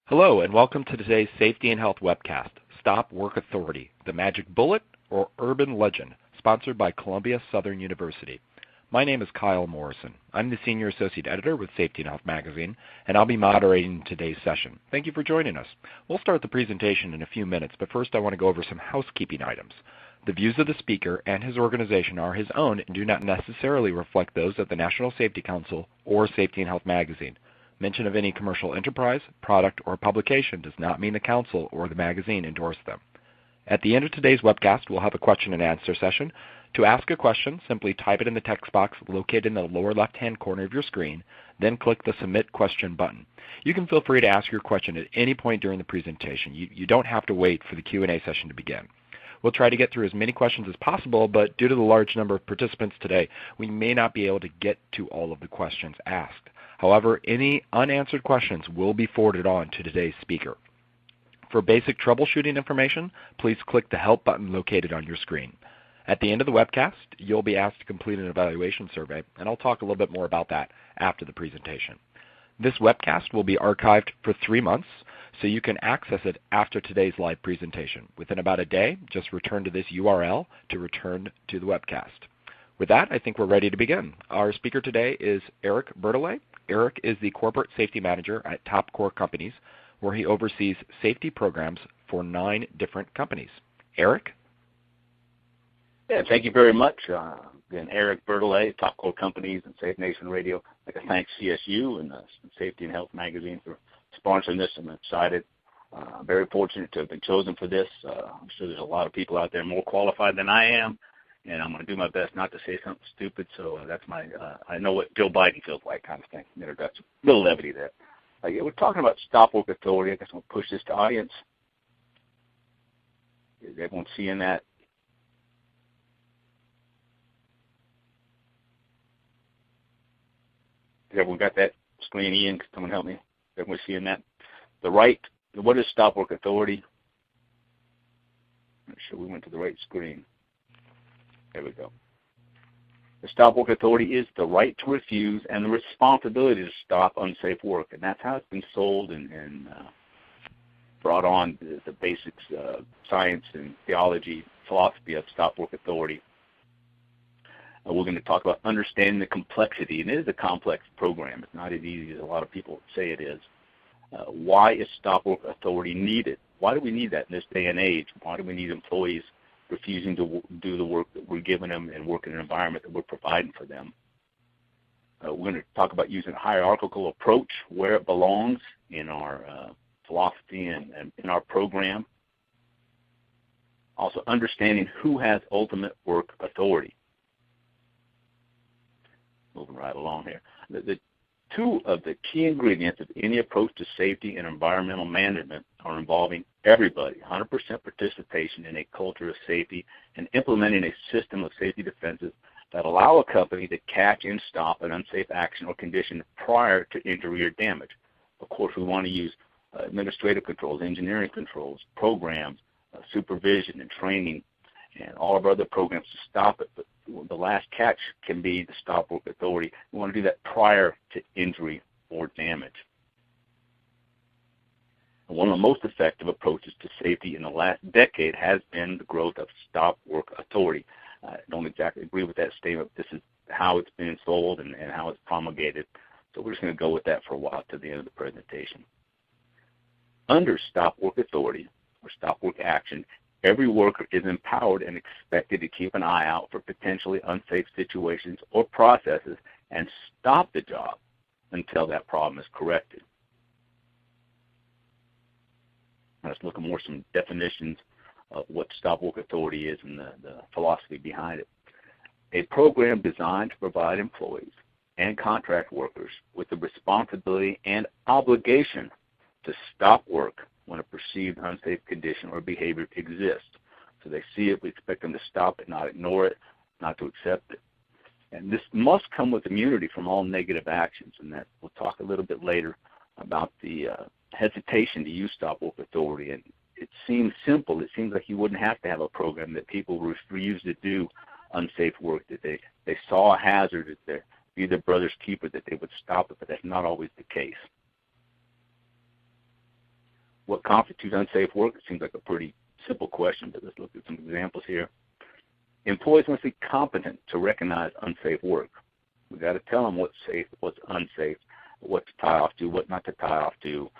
Hello, and welcome to today's Safety and Health webcast, Stop Work Authority, the Magic Bullet or Urban Legend, sponsored by Columbia Southern University. My name is Kyle Morrison. I'm the Senior Associate Editor with Safety and Health magazine, and I'll be moderating today's session. Thank you for joining us. We'll start the presentation in a few minutes, but first I want to go over some housekeeping items. The views of the speaker and his organization are his own and do not necessarily reflect those of the National Safety Council or Safety and Health magazine. Mention of any commercial enterprise, product, or publication does not mean the Council or the magazine endorse them. At the end of today's webcast, we'll have a question and answer session. To ask a question, simply type it in the text box located in the lower left-hand corner of your screen, then click the Submit Question button. You can feel free to ask your question at any point during the presentation. You don't have to wait for the Q&A session to begin. We'll try to get through as many questions as possible, but due to the large number of participants today, we may not be able to get to all of the questions asked. However, any unanswered questions will be forwarded on to today's speaker. For basic troubleshooting information, please click the Help button located on your screen. At the end of the webcast, you'll be asked to complete an evaluation survey, and I'll talk a little bit more about that after the presentation. This webcast will be archived for 3 months, so you can access it after today's live presentation. Within about a day, just return to this URL to return to the webcast. With that, I think we're ready to begin. Our speaker today is Eric Bertolet. Eric is the Corporate Safety Manager at Top Core Companies, where he oversees safety programs for 9 different companies. Eric? Yeah, thank you very much. Again, Eric Bertolet, Top Core Companies and Safe Nation Radio. I'd like to thank CSU and Safety and Health magazine for sponsoring this. I'm excited. Very fortunate to have been chosen for this. I'm sure there's a lot of people out there more qualified than I am, and I'm going to do my best not to say something stupid. So that's my, I know what Joe Biden feels like kind of thing. That's a little levity there. Yeah, we're talking about stop work authority. I guess I'm going to push this to audience. Is everyone seeing that? Has everyone got that screen? Ian, can someone help me? Everyone seeing that? What is stop work authority? Make sure we went to the right screen. There we go. The stop work authority is the right to refuse and the responsibility to stop unsafe work, and that's how it's been sold and brought on the basics, science and theology, philosophy of stop work authority. We're going to talk about understanding the complexity, and it is a complex program. It's not as easy as a lot of people say it is. Why is stop work authority needed? Why do we need that in this day and age? Why do we need employees refusing to do the work that we're giving them and work in an environment that we're providing for them? We're going to talk about using a hierarchical approach, where it belongs in our philosophy and in our program. Also understanding who has ultimate work authority. Moving right along here. The two of the key ingredients of any approach to safety and environmental management are involving everybody, 100% participation in a culture of safety, and implementing a system of safety defenses that allow a company to catch and stop an unsafe action or condition prior to injury or damage. Of course, we want to use administrative controls, engineering controls, programs, supervision and training, and all of our other programs to stop it. But the last catch can be the stop work authority. We want to do that prior to injury or damage. One of the most effective approaches to safety in the last decade has been the growth of stop work authority. I don't exactly agree with that statement. This is how it's been sold and how it's promulgated. So we're just going to go with that for a while to the end of the presentation. Under stop work authority or stop work action, every worker is empowered and expected to keep an eye out for potentially unsafe situations or processes and stop the job until that problem is corrected. Let's look at more some definitions of what stop work authority is and the philosophy behind it. A program designed to provide employees and contract workers with the responsibility and obligation to stop work when a perceived unsafe condition or behavior exists. So they see it, we expect them to stop it, not ignore it, not to accept it. And this must come with immunity from all negative actions, and that we'll talk a little bit later about the hesitation to use stop work authority. And it seems simple. It seems like you wouldn't have to have a program that people refuse to do unsafe work, that they saw a hazard, that they're be their brother's keeper, that they would stop it, but that's not always the case. What constitutes unsafe work? It seems like a pretty simple question, but let's look at some examples here. Employees must be competent to recognize unsafe work. We've got to tell them what's safe, what's unsafe, what to tie off to, what not to tie off to.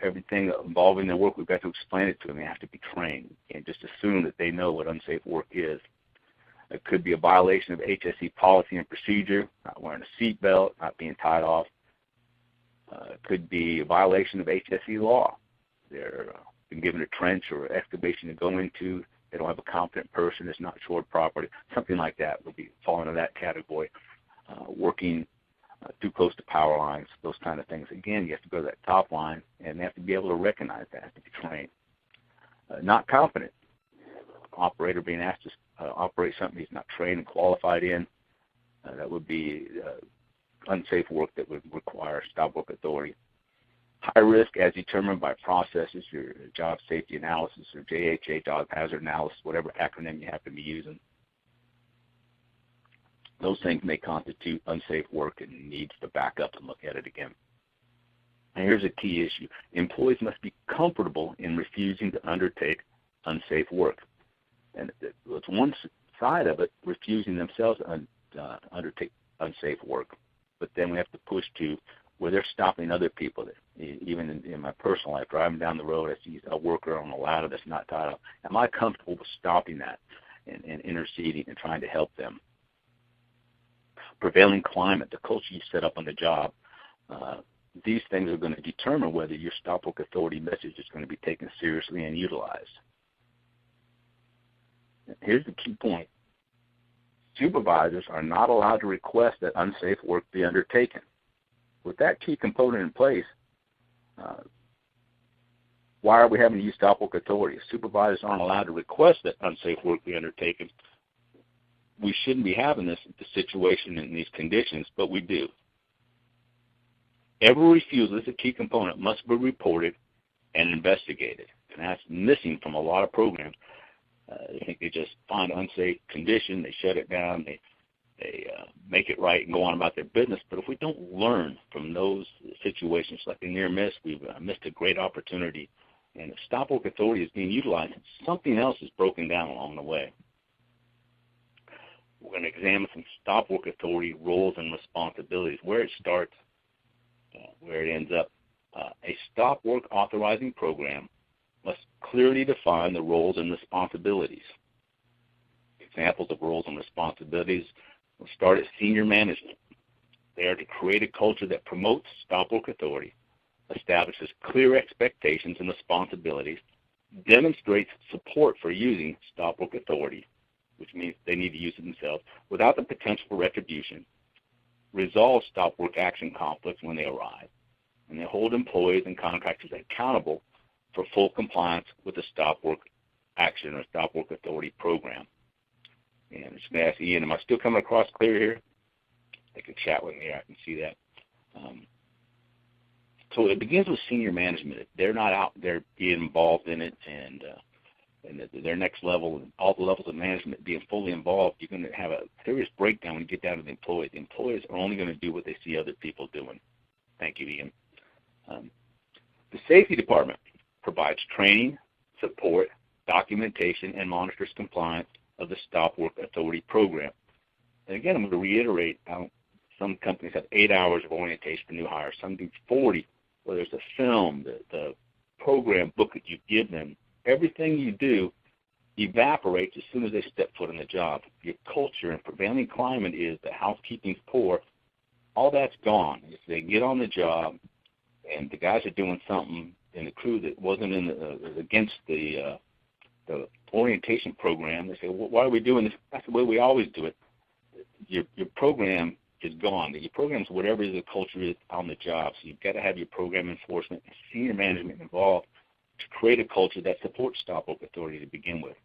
Everything involving their work, we've got to explain it to them. They have to be trained. You can't just assume that they know what unsafe work is. It could be a violation of HSE policy and procedure, not wearing a seatbelt, not being tied off. It could be a violation of HSE law. They're been given a trench or excavation to go into. They don't have a competent person. It's not shored properly. Something like that would be fall into that category. Working too close to power lines, those kind of things. Again, you have to go to that top line, and they have to be able to recognize that, have to be trained. Not competent. Operator being asked to operate something he's not trained and qualified in, that would be unsafe work that would require stop work authority. High risk as determined by processes, your job safety analysis or JHA, job hazard analysis, whatever acronym you have to be using. Those things may constitute unsafe work and needs to back up and look at it again. And here's a key issue. Employees must be comfortable in refusing to undertake unsafe work. And it's one side of it, refusing themselves to undertake unsafe work. But then we have to push to where they're stopping other people. Even in my personal life, driving down the road, I see a worker on a ladder that's not tied up. Am I comfortable with stopping that and interceding and trying to help them? Prevailing climate, the culture you set up on the job, these things are going to determine whether your stop work authority message is going to be taken seriously and utilized. Here's the key point. Supervisors are not allowed to request that unsafe work be undertaken. With that key component in place, why are we having to use stop work authority? If supervisors aren't allowed to request that unsafe work be undertaken, we shouldn't be having this situation in these conditions, but we do. Every refusal, this is a key component, must be reported and investigated. And that's missing from a lot of programs. I think they just find an unsafe condition, they shut it down, they make it right and go on about their business. But if we don't learn from those situations like a near miss, we've missed a great opportunity. And if stop work authority is being utilized, something else is broken down along the way. We're going to examine some stop work authority roles and responsibilities, where it starts, where it ends up. A stop work authorizing program must clearly define the roles and responsibilities. Examples of roles and responsibilities will start at senior management. They are to create a culture that promotes stop work authority, establishes clear expectations and responsibilities, demonstrates support for using stop work authority, which means they need to use it themselves, without the potential for retribution, resolve stop work action conflicts when they arise, and they hold employees and contractors accountable for full compliance with the stop work action or stop work authority program. And I'm just going to ask Ian, am I still coming across clear here? They can chat with me. I can see that. So it begins with senior management. If they're not out there being involved in it and their next level, all the levels of management being fully involved, you're going to have a serious breakdown when you get down to the employees. The employees are only going to do what they see other people doing. Thank you, Ian. The safety department provides training, support, documentation, and monitors compliance of the stop work authority program. And again, I'm going to reiterate, some companies have 8 hours of orientation for new hires. Some do 40, where there's a film, the program book that you give them. Everything you do evaporates as soon as they step foot in the job. Your culture and prevailing climate is that housekeeping's poor. All that's gone. If they get on the job and the guys are doing something in the crew that wasn't against the orientation program, they say, well, why are we doing this? That's the way we always do it. Your program is gone. Your program is whatever the culture is on the job. So you've got to have your program enforcement and senior management involved to create a culture that supports stop work authority to begin with.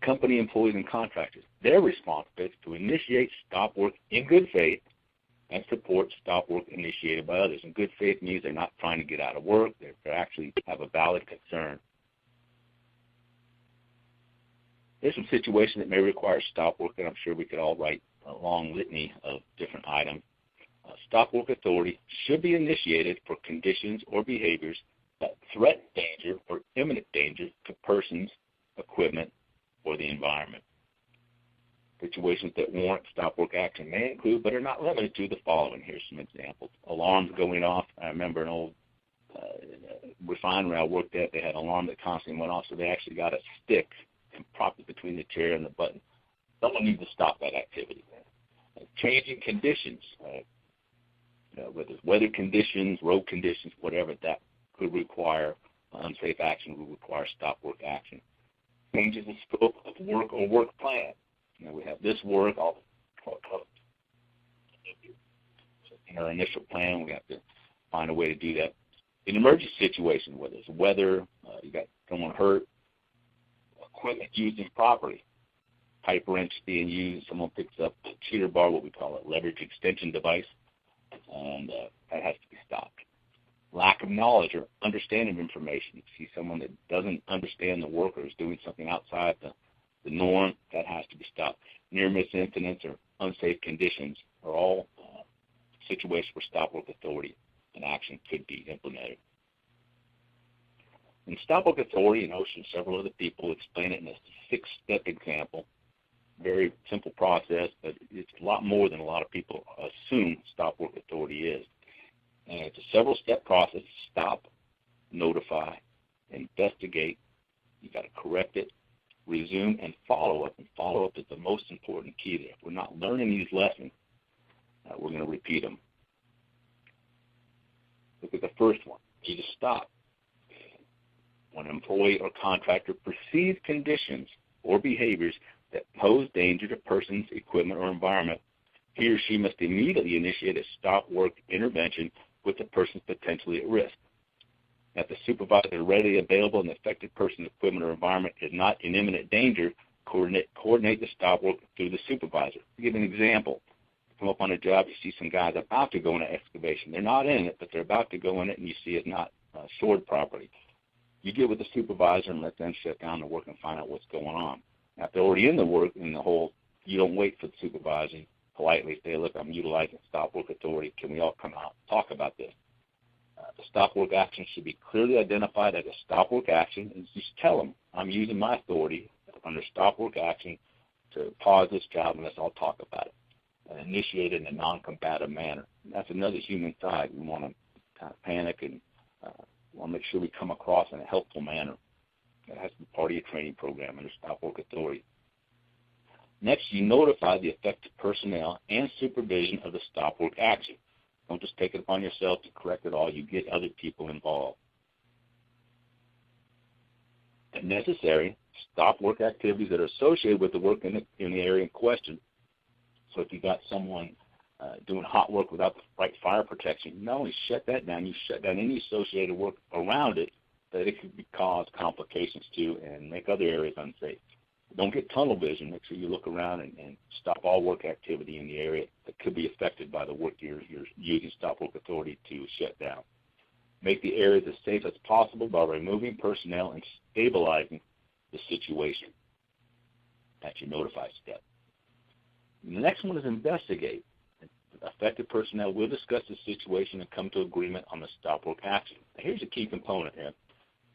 Company employees and contractors, their responsibility is to initiate stop work in good faith and support stop work initiated by others. And good faith means they're not trying to get out of work. They actually have a valid concern. There's some situations that may require stop work, and I'm sure we could all write a long litany of different items. stop work authority should be initiated for conditions or behaviors that threaten danger or imminent danger to persons, equipment, or the environment. Situations that warrant stop work action may include, but are not limited to, the following. Here's some examples. Alarms going off. I remember an old refinery I worked at, they had an alarm that constantly went off, so they actually got a stick and propped it between the chair and the button. Someone needs to stop that activity. Changing conditions, whether it's weather conditions, road conditions, whatever, that could require unsafe action, would require stop work action. Changes in scope of work or work plan. We have this work, in our initial plan, we have to find a way to do that. In emergency situation, whether it's weather, you got someone hurt, equipment used improperly, pipe wrench being used, someone picks up a cheater bar, what we call a leverage extension device, and that has to be stopped. Lack of knowledge or understanding of information. You see someone that doesn't understand the work or is doing something outside the norm, that has to be stopped. Near-miss incidents or unsafe conditions are all situations where stop work authority and action could be implemented. In stop work authority and OSHA, several other people explain it in a 6-step example. Very simple process, but it's a lot more than a lot of people assume stop work authority is. And it's a several-step process: stop, notify, investigate. You got to correct it, resume, and follow up. And follow up is the most important key there. If we're not learning these lessons, we're going to repeat them. Look at the first one. You need to stop. When an employee or contractor perceives conditions or behaviors that pose danger to persons, equipment, or environment, he or she must immediately initiate a stop work intervention with the person potentially at risk. If the supervisor is readily available and the affected person, equipment, or environment is not in imminent danger, coordinate the stop work through the supervisor. To give an example, you come up on a job, you see some guys about to go in an excavation. They're not in it, but they're about to go in it, and you see it not stored properly. You get with the supervisor and let them shut down the work and find out what's going on. Now, if they're already in the work, in the hole, you don't wait for the supervisor. Politely say, look, I'm utilizing stop work authority. Can we all come out and talk about this? The stop work action should be clearly identified as a stop work action, and just tell them, I'm using my authority under stop work action to pause this job, and let's all talk about it. And initiate it in a non-combative manner. And that's another human side. We want to kind of panic and want to make sure we come across in a helpful manner. That has to be part of your training program under stop work authority. Next, you notify the affected personnel and supervision of the stop work action. Don't just take it upon yourself to correct it all. You get other people involved. If necessary, stop work activities that are associated with the work in the area in question. So if you got someone doing hot work without the right fire protection, you not only shut that down, you shut down any associated work around it that it could cause complications to and make other areas unsafe. Don't get tunnel vision. Make sure you look around and stop all work activity in the area that could be affected by the work you're using stop work authority to shut down. Make the areas as safe as possible by removing personnel and stabilizing the situation. That's your notify step. And the next one is investigate. Affected personnel will discuss the situation and come to agreement on the stop work action. Now, here's a key component here.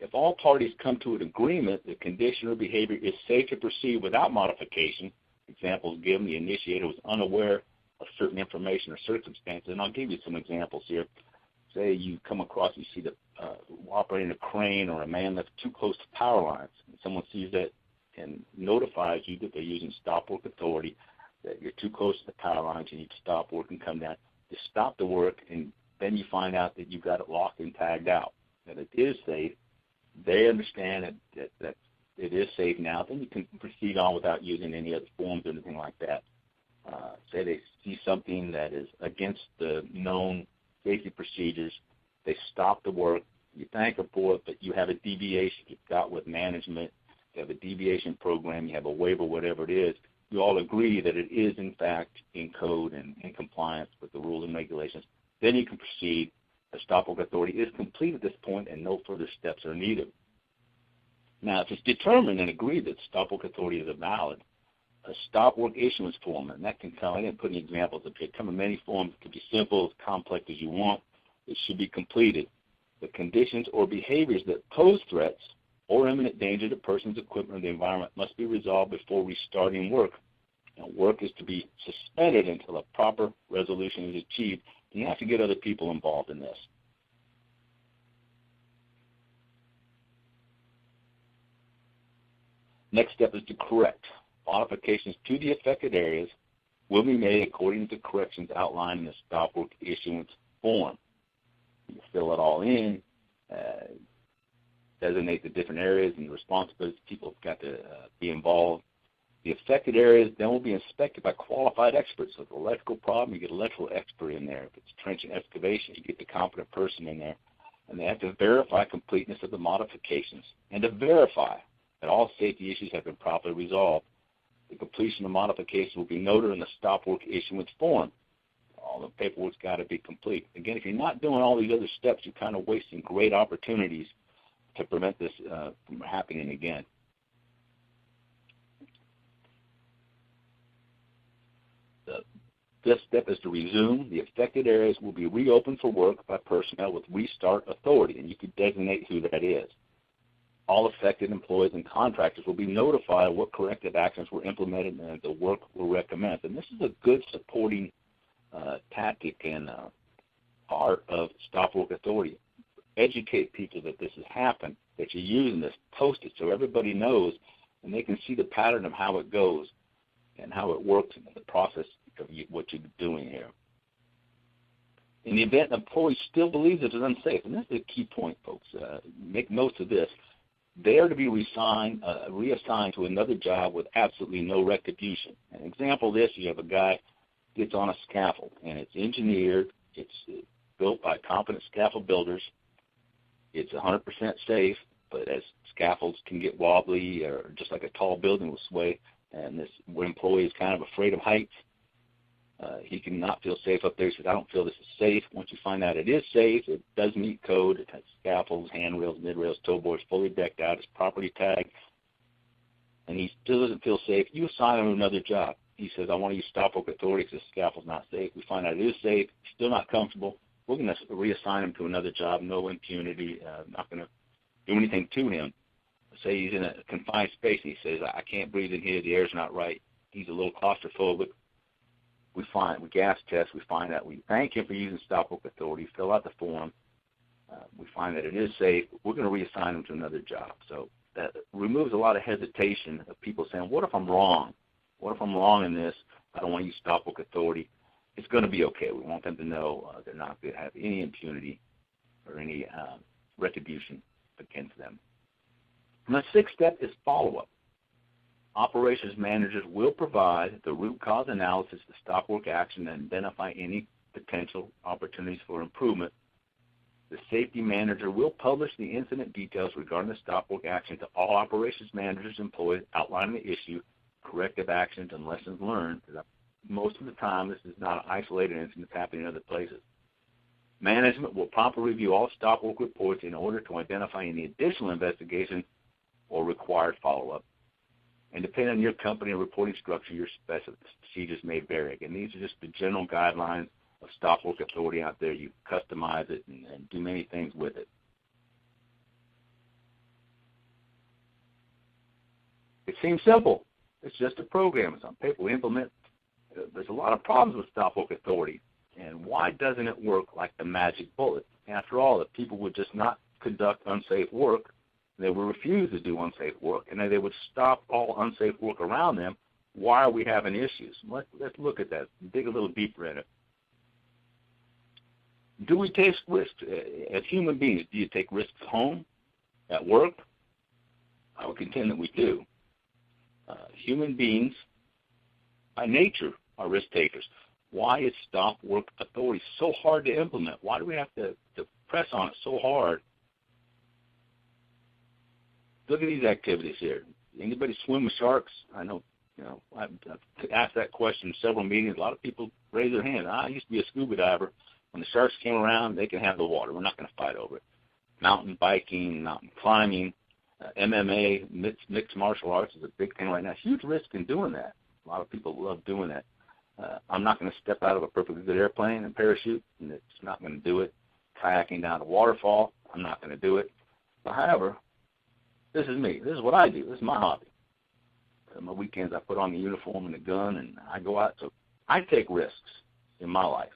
If all parties come to an agreement the condition or behavior is safe to proceed without modification, examples given, the initiator was unaware of certain information or circumstances, and I'll give you some examples here. Say you come across, you see the operating a crane or a man that's too close to power lines, and someone sees that and notifies you that they're using stop work authority, that you're too close to the power lines, you need to stop work and come down. You stop the work, and then you find out that you've got it locked and tagged out, that it is safe. They understand that it is safe now, then you can proceed on without using any other forms or anything like that. Say they see something that is against the known safety procedures, they stop the work, you thank them for it, but you have a deviation you've got with management, you have a deviation program, you have a waiver, whatever it is, you all agree that it is in fact in code and in compliance with the rules and regulations, then you can proceed. The stop work authority is complete at this point and no further steps are needed. Now, if it's determined and agreed that stop work authority is valid, a stop work issuance form, and that can come, I didn't put any examples up here, come in many forms. It could be simple, as complex as you want. It should be completed. The conditions or behaviors that pose threats or imminent danger to persons, equipment, or the environment must be resolved before restarting work. Now, work is to be suspended until a proper resolution is achieved, and you have to get other people involved in this. Next step is to correct. Modifications to the affected areas will be made according to corrections outlined in the stop work issuance form. You fill it all in, designate the different areas and the responsibilities. People have got to be involved. The affected areas then will be inspected by qualified experts. So if it's an electrical problem, you get an electrical expert in there. If it's trench and excavation, you get the competent person in there. And they have to verify completeness of the modifications and to verify that all safety issues have been properly resolved. The completion of modifications will be noted in the stop work issuance form. All the paperwork's got to be complete. Again, if you're not doing all these other steps, you're kind of wasting great opportunities to prevent this from happening again. This step is to resume. The affected areas will be reopened for work by personnel with restart authority, and you can designate who that is. All affected employees and contractors will be notified of what corrective actions were implemented and the work will recommence. And this is a good supporting tactic and part of stop work authority. Educate people that this has happened, that you're using this, post it so everybody knows and they can see the pattern of how it goes and how it works in the process of what you're doing here. In the event an employee still believes it is unsafe, and this is a key point, folks, make notes of this, they are to be reassigned to another job with absolutely no retribution. An example of this, you have a guy gets on a scaffold, and it's engineered, it's built by competent scaffold builders, it's 100% safe, but as scaffolds can get wobbly or just like a tall building will sway, and this employee is kind of afraid of heights, he cannot feel safe up there. He says, I don't feel this is safe. Once you find out it is safe, it does meet code, it has scaffolds, handrails, mid-rails, toe boards, fully decked out, it's properly tagged, and he still doesn't feel safe, you assign him to another job. He says, I want to use stop work authority because the scaffold's not safe. We find out it is safe, still not comfortable. We're going to reassign him to another job, no impunity, not going to do anything to him. Say he's in a confined space and he says, I can't breathe in here, the air's not right. He's a little claustrophobic. We gas test, we find out, we thank him for using stop work authority, fill out the form, we find that it is safe, we're going to reassign him to another job. So that removes a lot of hesitation of people saying, what if I'm wrong? What if I'm wrong in this? I don't want to use stop work authority. It's going to be okay. We want them to know they're not going to have any impunity or any retribution against them. And the sixth step is follow-up. Operations managers will provide the root cause analysis to stop work action and identify any potential opportunities for improvement. The safety manager will publish the incident details regarding the stop work action to all operations managers and employees, outlining the issue, corrective actions, and lessons learned. Most of the time, this is not an isolated incident that's happening in other places. Management will promptly review all stop work reports in order to identify any additional investigation or required follow-up. And depending on your company and reporting structure, your procedures may vary. Again, these are just the general guidelines of stop work authority out there. You customize it and do many things with it. It seems simple. It's just a program. It's on paper. We implement. There's a lot of problems with stop work authority. And why doesn't it work like the magic bullet? After all, if people would just not conduct unsafe work, they would refuse to do unsafe work, and then they would stop all unsafe work around them. Why are we having issues? Let's look at that, dig a little deeper in it. Do we take risks? As human beings, do you take risks at home, at work? I would contend that we do. Human beings, by nature, are risk takers. Why is stop work authority so hard to implement? Why do we have to press on it so hard? Look at these activities here. Anybody swim with sharks? I know, I've asked that question in several meetings. A lot of people raise their hand. I used to be a scuba diver. When the sharks came around, they can have the water. We're not going to fight over it. Mountain biking, mountain climbing, MMA, mixed martial arts is a big thing right now. Huge risk in doing that. A lot of people love doing that. I'm not going to step out of a perfectly good airplane and parachute, and it's not going to do it. Kayaking down a waterfall, I'm not going to do it. But however, this is me. This is what I do. This is my hobby. On my weekends, I put on the uniform and the gun, and I go out. So I take risks in my life.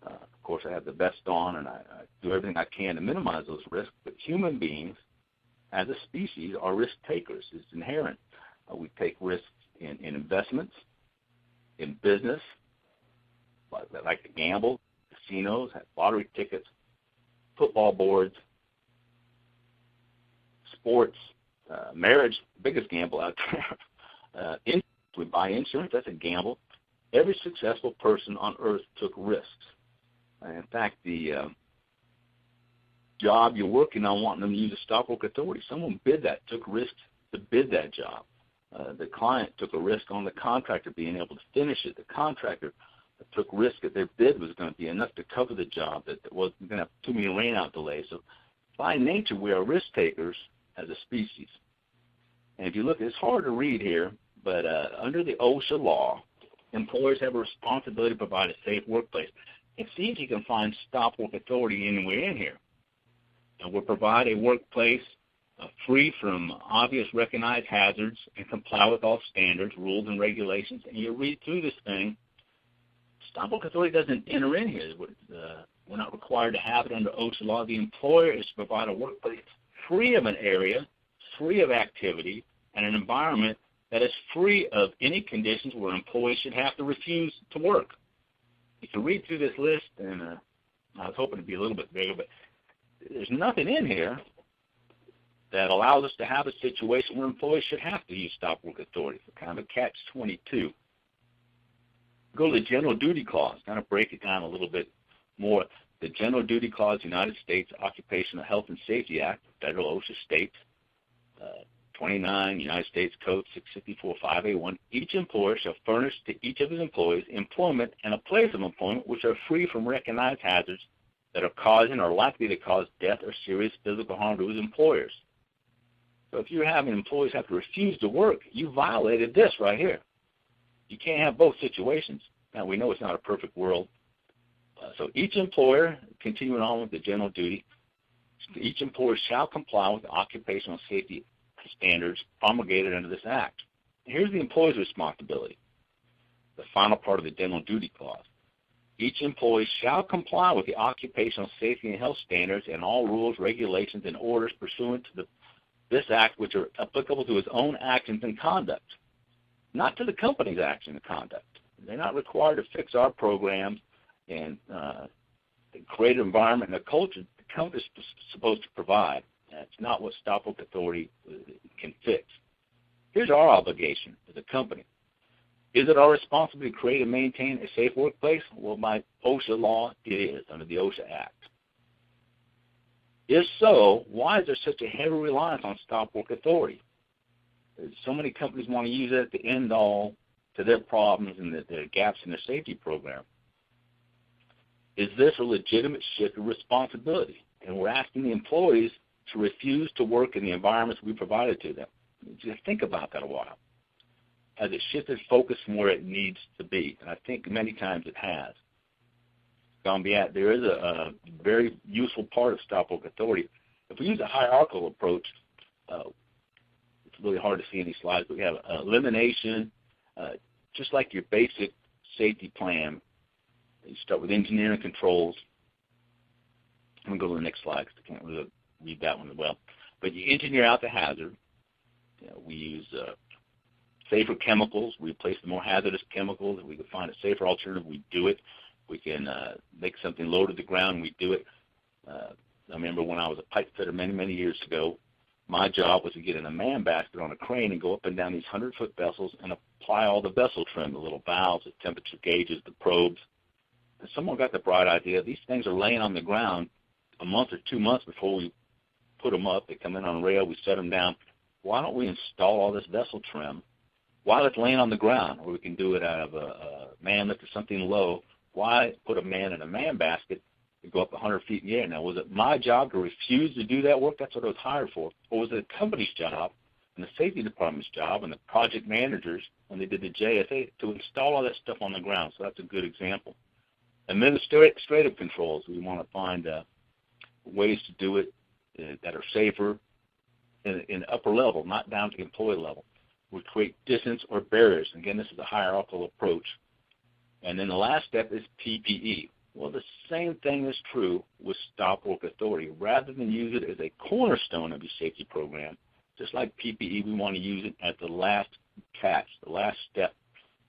Of course, I have the vest on, and I do everything I can to minimize those risks. But human beings, as a species, are risk takers. It's inherent. We take risks in investments, in business, like to gamble, casinos, have lottery tickets, football boards, sports, marriage, biggest gamble out there. We buy insurance, that's a gamble. Every successful person on earth took risks. In fact, the job you're working on, wanting them to use a stop work authority, someone bid that, took risks to bid that job. The client took a risk on the contractor being able to finish it. The contractor took risk that their bid was going to be enough to cover the job, that it wasn't going to have too many rain-out delays. So by nature, we are risk takers as a species. And if you look, it's hard to read here, but under the OSHA law, employers have a responsibility to provide a safe workplace. And see if you can find stop work authority anywhere in here. And we'll provide a workplace free from obvious recognized hazards and comply with all standards, rules, and regulations. And you read through this thing, stop work authority doesn't enter in here. We're not required to have it under OSHA law. The employer is to provide a workplace free of an area, free of activity, and an environment that is free of any conditions where employees should have to refuse to work. You can read through this list, and I was hoping to be a little bit bigger, but there's nothing in here that allows us to have a situation where employees should have to use stop work authority. It's kind of a catch-22. Go to the general duty clause, kind of break it down a little bit more. The general duty clause, United States Occupational Health and Safety Act, federal OSHA states, 29 United States Code 654-5A1, each employer shall furnish to each of his employees employment and a place of employment which are free from recognized hazards that are causing or likely to cause death or serious physical harm to his employers. So if you're having employees have to refuse to work, you violated this right here. You can't have both situations. Now, we know it's not a perfect world. So each employer, continuing on with the general duty, each employer shall comply with the occupational safety standards promulgated under this act. Here's the employee's responsibility, the final part of the general duty clause. Each employee shall comply with the occupational safety and health standards and all rules, regulations, and orders pursuant to this act which are applicable to his own actions and conduct, not to the company's action and conduct. They're not required to fix our programs and create an environment and a culture the company is supposed to provide. That's not what stop work authority can fix. Here's our obligation as a company. Is it our responsibility to create and maintain a safe workplace? Well, by OSHA law, it is, under the OSHA Act. If so, why is there such a heavy reliance on stop work authority? So many companies want to use it at the end all to their problems and their gaps in their safety program. Is this a legitimate shift of responsibility? And we're asking the employees to refuse to work in the environments we provided to them. Just think about that a while. Has it shifted focus from where it needs to be? And I think many times it has. There is a very useful part of stop work authority. If we use a hierarchical approach, it's really hard to see any slides, but we have elimination, just like your basic safety plan. You start with engineering controls. I'm going to go to the next slide because I can't really read that one as well. But you engineer out the hazard. We use safer chemicals. We replace the more hazardous chemicals. If we can find a safer alternative, we do it. We can make something low to the ground, we do it. I remember when I was a pipe fitter many, many years ago, my job was to get in a man basket on a crane and go up and down these 100-foot vessels and apply all the vessel trim, the little valves, the temperature gauges, the probes. And someone got the bright idea, these things are laying on the ground a month or 2 months before we put them up. They come in on rail, we set them down. Why don't we install all this vessel trim while it's laying on the ground, or we can do it out of a man lift or something low? Why put a man in a man basket to go up 100 feet in the air? Now, was it my job to refuse to do that work? That's what I was hired for. Or was it a company's job and the safety department's job and the project managers, when they did the JSA, to install all that stuff on the ground. So that's a good example. Administrative controls, we want to find ways to do it that are safer in upper level, not down to the employee level. We create distance or barriers. Again, this is a hierarchical approach. And then the last step is PPE. Well, the same thing is true with stop work authority. Rather than use it as a cornerstone of your safety program, just like PPE, we want to use it as the last catch, the last step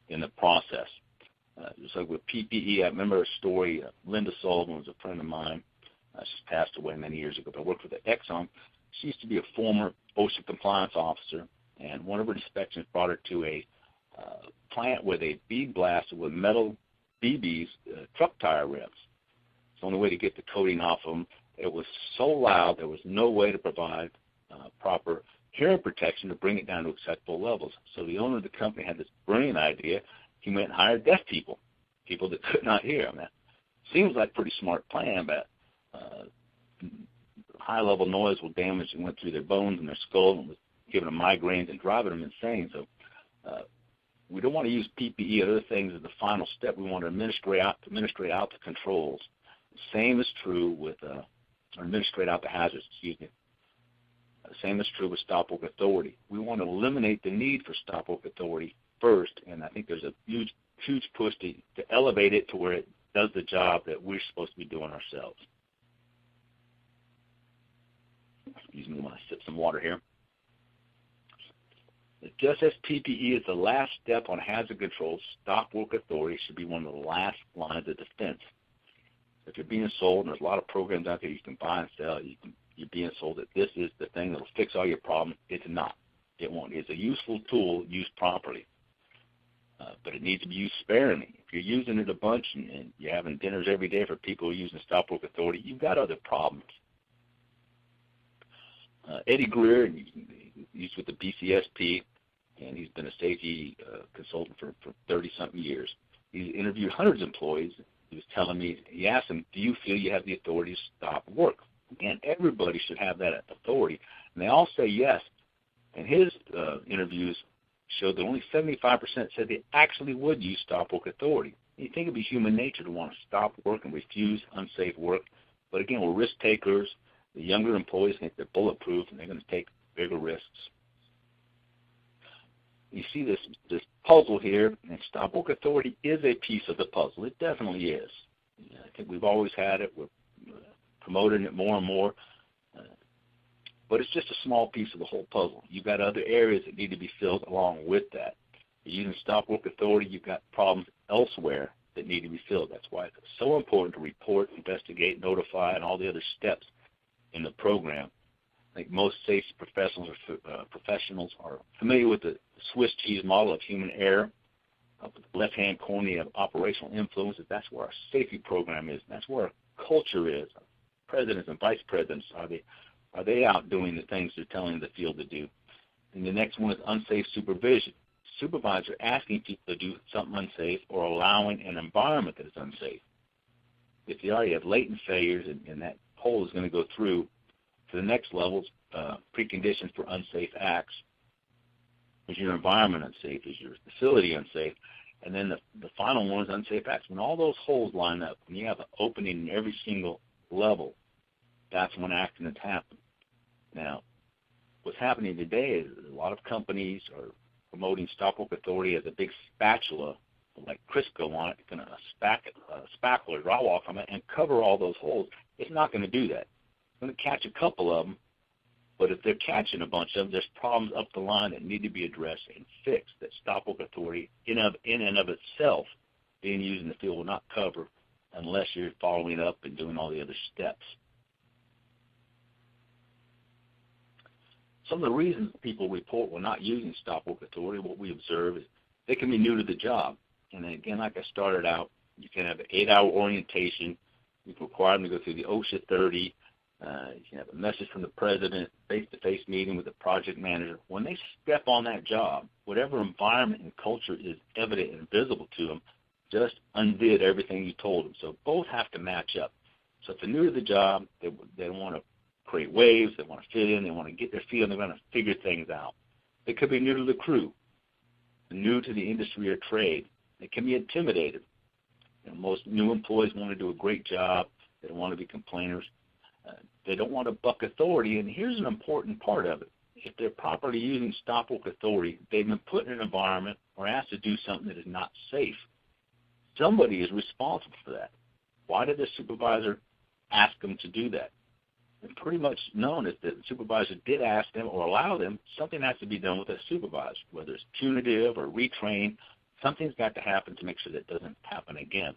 in the process. Just like with PPE, I remember a story. Linda Sullivan was a friend of mine. She's passed away many years ago, but I worked with the Exxon. She used to be a former OSHA compliance officer, and one of her inspections brought her to a plant where they bead blasted with metal BBs, truck tire rims. It's the only way to get the coating off of them. It was so loud, there was no way to provide proper hearing protection to bring it down to acceptable levels. So the owner of the company had this brilliant idea. He went and hired deaf people, people that could not hear. I mean, seems like a pretty smart plan, but high-level noise will damage and went through their bones and their skull and was giving them migraines and driving them insane. So we don't want to use PPE or other things as the final step. We want to administrate out the controls. The same is true with, or administrate out the hazards, excuse me. The same is true with stop work authority. We want to eliminate the need for stop work authority first, and I think there's a huge push to elevate it to where it does the job that we're supposed to be doing ourselves. Excuse me while I sip some water here. Just as PPE is the last step on hazard control, stop work authority should be one of the last lines of defense. If you're being sold, and there's a lot of programs out there you can buy and sell, you're being sold that this is the thing that will fix all your problems. It's not. It won't. It's a useful tool used properly, but it needs to be used sparingly. If you're using it a bunch and you're having dinners every day for people who are using stop work authority, you've got other problems. Eddie Greer, he's with the BCSP, and he's been a safety consultant for 30-something years. He's interviewed hundreds of employees. He was telling me, he asked them, do you feel you have the authority to stop work? And everybody should have that authority. And they all say yes. And his interviews showed that only 75% said they actually would use stop work authority. You think it'd be human nature to want to stop work and refuse unsafe work. But again, we're risk takers. The younger employees think they're bulletproof, and they're going to take bigger risks. You see this puzzle here, and stop work authority is a piece of the puzzle. It definitely is. I think we've always had it. We're promoting it more and more. But it's just a small piece of the whole puzzle. You've got other areas that need to be filled along with that. You're using stop work authority, you've got problems elsewhere that need to be filled. That's why it's so important to report, investigate, notify, and all the other steps in the program. I think most safety professionals are familiar with the Swiss cheese model of human error. With the left-hand corner of operational influences. That's where our safety program is. That's where our culture is. Our presidents and vice presidents, are they out doing the things they're telling the field to do? And the next one is unsafe supervision. Supervisors are asking people to do something unsafe or allowing an environment that is unsafe. If you already have latent failures and that hole is going to go through to the next levels, preconditions for unsafe acts. Is your environment unsafe? Is your facility unsafe? And then the final one is unsafe acts. When all those holes line up, when you have an opening in every single level, that's when accidents happen. Now, what's happening today is a lot of companies are promoting stop work authority as a big spatula, like Crisco on it, going to spackle or drywall from it and cover all those holes. It's not going to do that. It's going to catch a couple of them, but if they're catching a bunch of them, there's problems up the line that need to be addressed and fixed that stop work authority in and of itself being used in the field will not cover unless you're following up and doing all the other steps. Some of the reasons people report we're not using stop work authority, what we observe is they can be new to the job. And then again, like I started out, you can have an 8-hour orientation. You can require them to go through the OSHA 30. You can have a message from the president, face-to-face meeting with the project manager. When they step on that job, whatever environment and culture is evident and visible to them, just undid everything you told them. So both have to match up. So if they're new to the job, they want to create waves, they want to fit in, they want to get their feel, and they're going to figure things out. They could be new to the crew, new to the industry or trade. They can be intimidated. Most new employees want to do a great job. They don't want to be complainers. They don't want to buck authority, and here's an important part of it. If they're properly using stop work authority, they've been put in an environment or asked to do something that is not safe. Somebody is responsible for that. Why did the supervisor ask them to do that? It's pretty much known if the supervisor did ask them or allow them, something has to be done with that supervisor, whether it's punitive or retrain. Something's got to happen to make sure that doesn't happen again.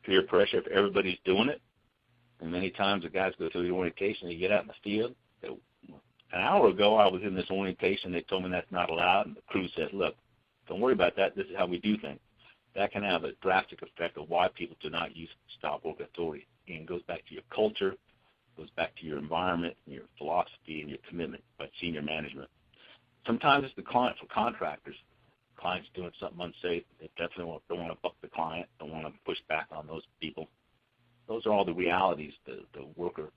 Peer pressure, if everybody's doing it, and many times the guys go through the orientation, they get out in the field. An hour ago, I was in this orientation. They told me that's not allowed, and the crew says, look, don't worry about that. This is how we do things. That can have a drastic effect of why people do not use stop work authority. And it goes back to your culture, goes back to your environment, and your philosophy, and your commitment by senior management. Sometimes it's the client for contractors. Client's doing something unsafe. They definitely don't want to buck the client, don't want to push back on those people. Those are all the realities the worker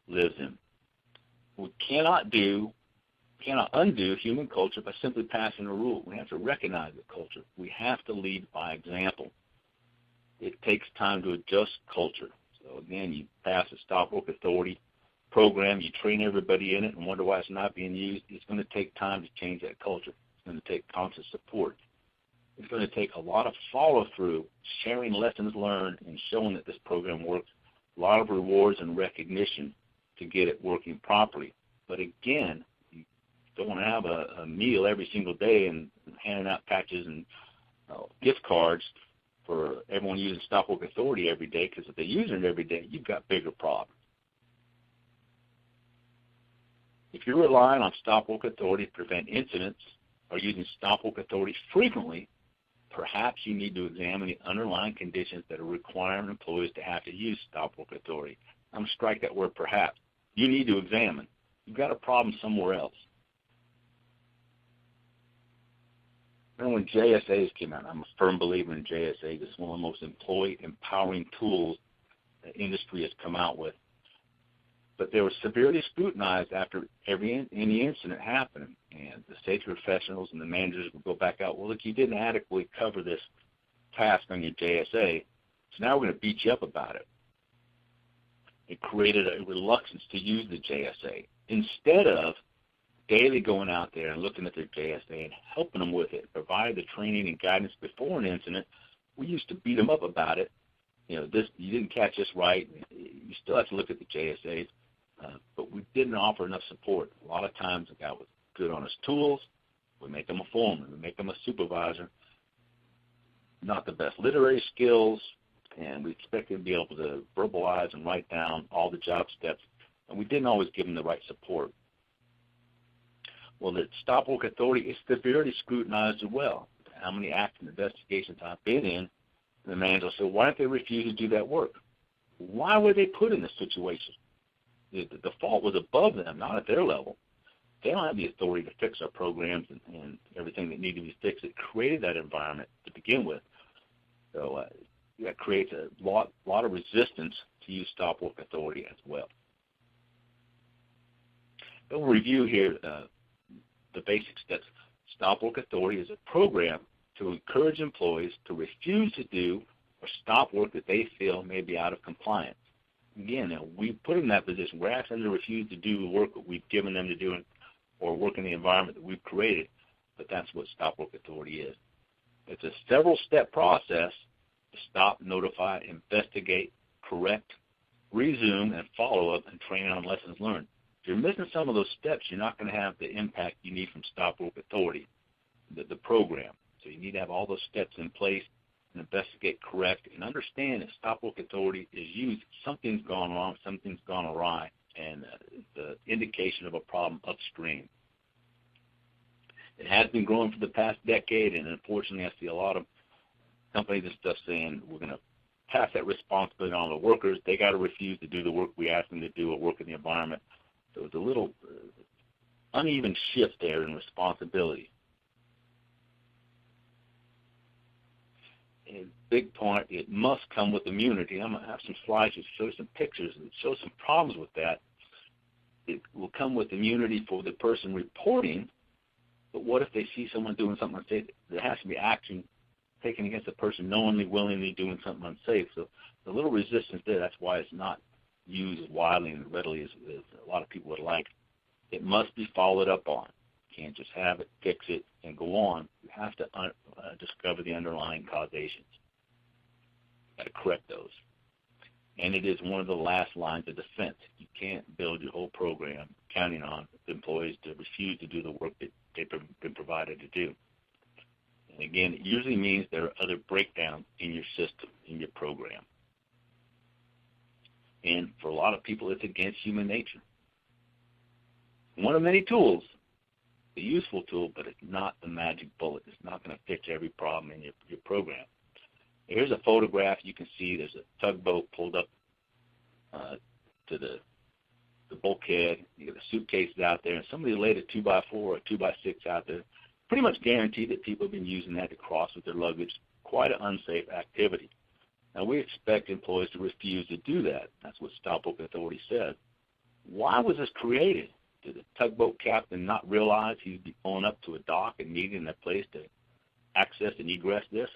lives in. We cannot undo human culture by simply passing a rule. We have to recognize the culture. We have to lead by example. It takes time to adjust culture. So again, you pass a stop work authority program, you train everybody in it and wonder why it's not being used. It's going to take time to change that culture. It's going to take constant support. It's going to take a lot of follow-through, sharing lessons learned and showing that this program works, a lot of rewards and recognition to get it working properly. But again, you don't want to have a meal every single day and handing out patches and gift cards for everyone using stop work authority every day, because if they're using it every day, you've got bigger problems. If you're relying on stop work authority to prevent incidents or using stop work authority frequently, perhaps you need to examine the underlying conditions that are requiring employees to have to use stop work authority. I'm going to strike that word perhaps. You need to examine. You've got a problem somewhere else. Remember when JSAs came out? I'm a firm believer in JSAs. It's one of the most employee empowering tools the industry has come out with. But they were severely scrutinized after any incident happened. And the safety professionals and the managers would go back out, well, look, you didn't adequately cover this task on your JSA, so now we're going to beat you up about it. It created a reluctance to use the JSA. Instead of daily going out there and looking at their JSA and helping them with it, provide the training and guidance before an incident, we used to beat them up about it. You didn't catch this right. You still have to look at the JSAs. But we didn't offer enough support. A lot of times the guy was good on his tools. We make him a foreman. We make him a supervisor. Not the best literary skills, and we expect him to be able to verbalize and write down all the job steps, and we didn't always give him the right support. Well, the stop work authority is severely scrutinized as well. How many acts and investigations I've been in, the manager will say, why don't they refuse to do that work? Why were they put in this situation? The fault was above them, not at their level. They don't have the authority to fix our programs and everything that needed to be fixed. It created that environment to begin with. So that creates a lot of resistance to use stop work authority as well. We'll review here the basic steps. Stop work authority is a program to encourage employees to refuse to do or stop work that they feel may be out of compliance. Again, we put them in that position. We're asking them to refuse to do the work that we've given them to do or work in the environment that we've created, but that's what stop work authority is. It's a several-step process to stop, notify, investigate, correct, resume, and follow up and train on lessons learned. If you're missing some of those steps, you're not going to have the impact you need from stop work authority, the program. So you need to have all those steps in place and investigate, correct, and understand that stop work authority is used. Something's gone wrong, something's gone awry, and the indication of a problem upstream. It has been growing for the past decade, and unfortunately I see a lot of companies and stuff saying we're going to pass that responsibility on the workers. They got to refuse to do the work we ask them to do or work in the environment. So it's a little uneven shift there in responsibility. A big part, it must come with immunity. I'm going to have some slides that show some pictures and show some problems with that. It will come with immunity for the person reporting But what if they see someone doing something unsafe? There has to be action taken against the person knowingly, willingly doing something unsafe. So the little resistance there, that's why it's not used as widely and readily as a lot of people would like. It must be followed up on. You can't just have it, fix it, and go on. You have to discover the underlying causations. You've got to correct those. And it is one of the last lines of defense. You can't build your whole program counting on employees to refuse to do the work that they've been provided to do. And again, it usually means there are other breakdowns in your system, in your program. And for a lot of people, it's against human nature. One of many tools, a useful tool, but it's not the magic bullet. It's not going to fix every problem in your program. Here's a photograph. You can see there's a tugboat pulled up to the bulkhead. You got the suitcases out there, and somebody laid a 2x4 or a 2x6 out there. Pretty much guaranteed that people have been using that to cross with their luggage. Quite an unsafe activity. Now, we expect employees to refuse to do that. That's what Stop Work Authority said. Why was this created? Did the tugboat captain not realize he'd be pulling up to a dock and needing a place to access and egress this?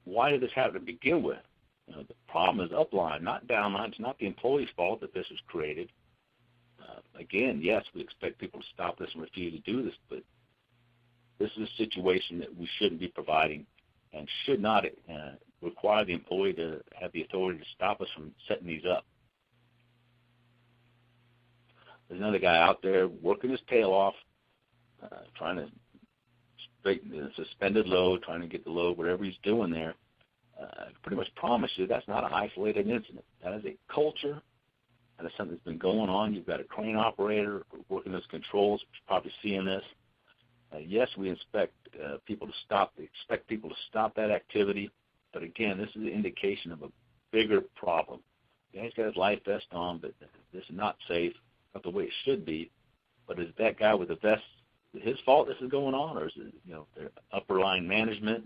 Why did this happen to begin with? The problem is upline, not downline. It's not the employee's fault that this was created. Again, yes, we expect people to stop this and refuse to do this, but this is a situation that we shouldn't be providing and should not require the employee to have the authority to stop us from setting these up. There's another guy out there working his tail off, trying to straighten the suspended load, trying to get the load, whatever he's doing there. Pretty much promise you that's not an isolated incident. That is a culture. That is something that's been going on. You've got a crane operator working those controls, probably seeing this. Yes, we expect people to stop that activity. But again, this is an indication of a bigger problem. The guy's got his life vest on, but this is not safe, not the way it should be. But is that guy with the vest, is it his fault this is going on, or is it their upper line management,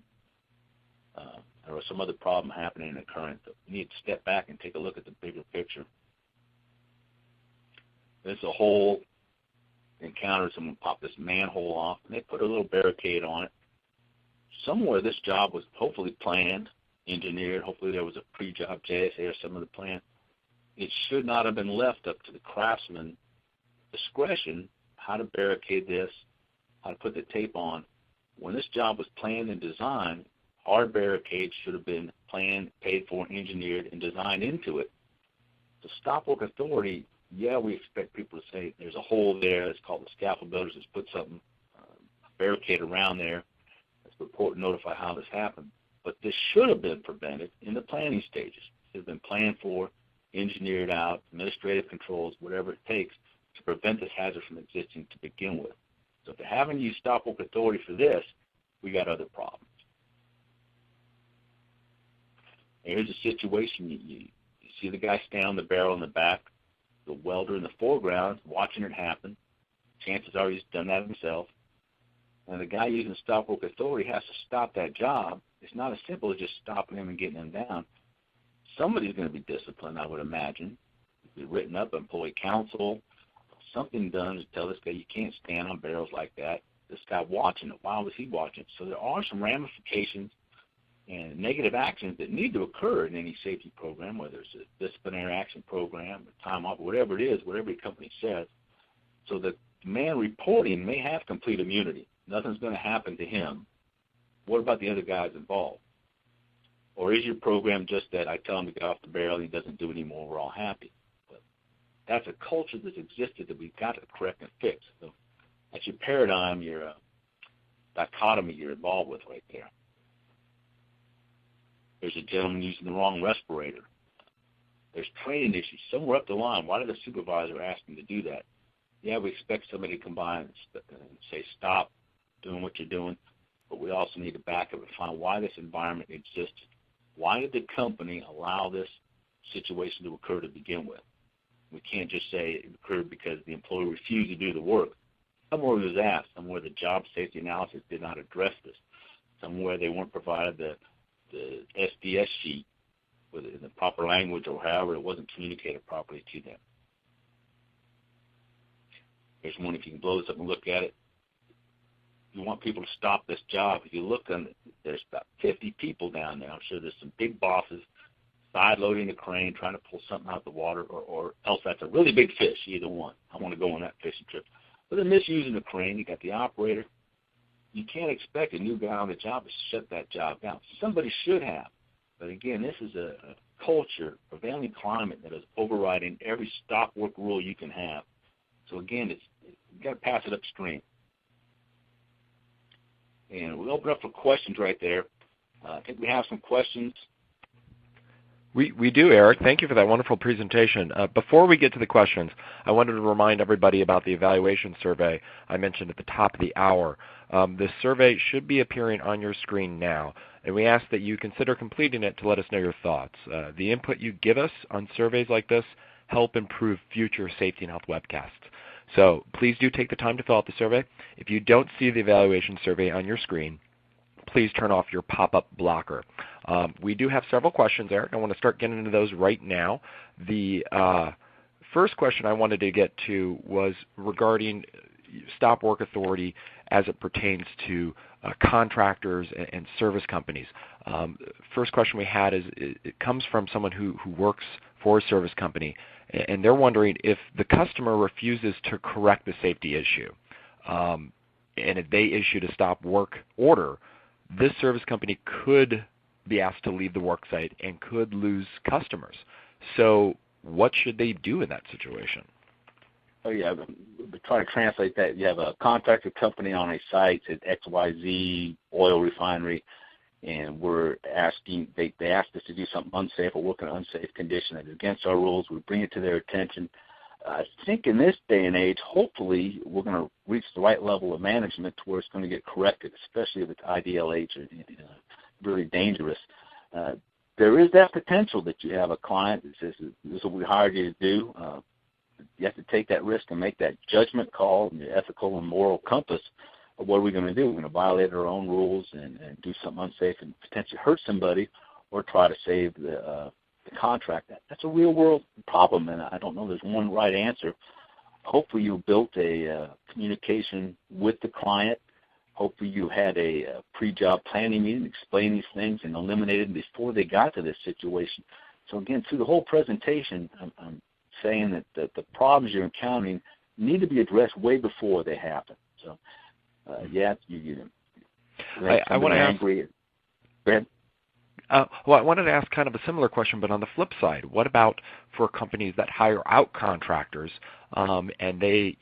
or some other problem happening and occurring? So we need to step back and take a look at the bigger picture. There's a hole. Encountered someone pop this manhole off, and they put a little barricade on it. Somewhere this job was hopefully planned, engineered. Hopefully there was a pre-job JSA or some of the plan. It should not have been left up to the craftsman's discretion how to barricade this, how to put the tape on. When this job was planned and designed, hard barricades should have been planned, paid for, engineered, and designed into it. The Stop Work Authority, yeah, we expect people to say there's a hole there. It's called the scaffold builders. Let's put something, barricade around there. Let's report and notify how this happened. But this should have been prevented in the planning stages. It should have been planned for, engineered out, administrative controls, whatever it takes to prevent this hazard from existing to begin with. So if they're having to use Stop Work Authority for this, we got other problems. And here's a situation. You see the guy stand on the barrel in the back, the welder in the foreground watching it happen. Chances are he's done that himself. And the guy using Stop Work Authority has to stop that job. It's not as simple as just stopping him and getting him down. Somebody's going to be disciplined, I would imagine. Be written up, employee counsel, something done to tell this guy you can't stand on barrels like that. This guy watching it. Why was he watching it? So there are some ramifications and negative actions that need to occur in any safety program, whether it's a disciplinary action program, a time off, whatever it is, whatever your company says. So the man reporting may have complete immunity. Nothing's going to happen to him. What about the other guys involved? Or is your program just that I tell him to get off the barrel and he doesn't do it anymore, we're all happy? But that's a culture that's existed that we've got to correct and fix. So that's your paradigm, your dichotomy you're involved with right there. There's a gentleman using the wrong respirator. There's training issues somewhere up the line. Why did the supervisor ask him to do that? Yeah, we expect somebody to come by and say, stop doing what you're doing, but we also need to back up and find why this environment existed. Why did the company allow this situation to occur to begin with? We can't just say it occurred because the employee refused to do the work. Somewhere it was asked, somewhere the job safety analysis did not address this, somewhere they weren't provided the SDS sheet with it in the proper language, or however it wasn't communicated properly to them. Here's one, if you can blow this up and look at it. you want people to stop this job. If you look, there's about 50 people down there. I'm sure there's some big bosses side loading the crane, trying to pull something out of the water, or else that's a really big fish, either one. I want to go on that fishing trip. But they're misusing the crane. You got the operator. You can't expect a new guy on the job to shut that job down. Somebody should have. But again, this is a culture, prevailing climate that is overriding every stop work rule you can have. So again, you got to pass it upstream. And we'll open up for questions right there. I think we have some questions. We do, Eric. Thank you for that wonderful presentation. Before we get to the questions, I wanted to remind everybody about the evaluation survey I mentioned at the top of the hour. This survey should be appearing on your screen now, and we ask that you consider completing it to let us know your thoughts. The input you give us on surveys like this help improve future Safety and Health webcasts. So please do take the time to fill out the survey. If you don't see the evaluation survey on your screen, please turn off your pop-up blocker. We do have several questions, Eric. I want to start getting into those right now. The first question I wanted to get to was regarding stop work authority as it pertains to contractors and service companies. First question we had is, it comes from someone who works for a service company, and they're wondering if the customer refuses to correct the safety issue, and if they issued a stop work order, this service company could be asked to leave the work site and could lose customers. So what should they do in that situation? Oh, yeah, try to translate that. You have a contractor company on a site at XYZ oil refinery, and we're asking, they asked us to do something unsafe or work in an unsafe condition that is against our rules. We bring it to their attention. I think in this day and age, hopefully we're going to reach the right level of management to where it's going to get corrected, especially if it's IDLH or really dangerous. There is that potential that you have a client that says, this is what we hired you to do. You have to take that risk and make that judgment call and the ethical and moral compass of what are we going to do. We're going to violate our own rules and do something unsafe and potentially hurt somebody or try to save the contract. That's a real-world problem, and I don't know there's one right answer. Hopefully you built a communication with the client. Hopefully you had a pre-job planning meeting, explain these things, and eliminated them before they got to this situation. So again, through the whole presentation, I'm saying that the problems you're encountering need to be addressed way before they happen. So, I want to ask. Go ahead. Well, I wanted to ask kind of a similar question, but on the flip side, what about for companies that hire out contractors, and they,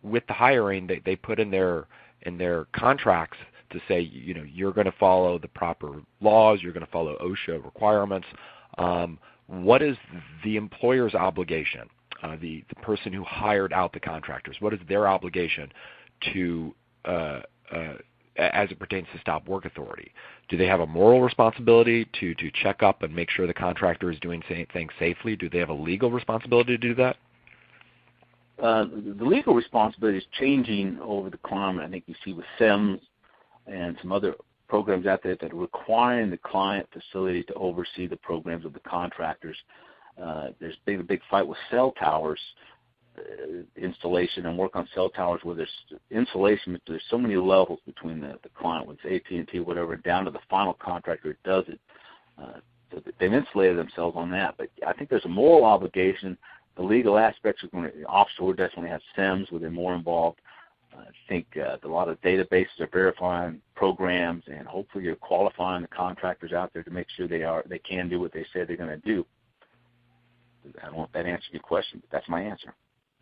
with the hiring, they put in their contracts to say, you're going to follow the proper laws, you're going to follow OSHA requirements. What is the employer's obligation? The person who hired out the contractors, what is their obligation to as it pertains to stop work authority? Do they have a moral responsibility to check up and make sure the contractor is doing things safely? Do they have a legal responsibility to do that? The legal responsibility is changing over the climate. I think you see with SEMS and some other programs out there that are requiring the client facility to oversee the programs of the contractors. There's been a big fight with cell towers installation and work on cell towers where there's insulation, but there's so many levels between the client, with AT&T, whatever, down to the final contractor who does it. So they've insulated themselves on that. But I think there's a moral obligation. The legal aspects are going to, offshore definitely has SEMS where they're more involved. I think a lot of databases are verifying programs, and hopefully you're qualifying the contractors out there to make sure they can do what they say they're going to do. I don't know if that answers your question, but that's my answer.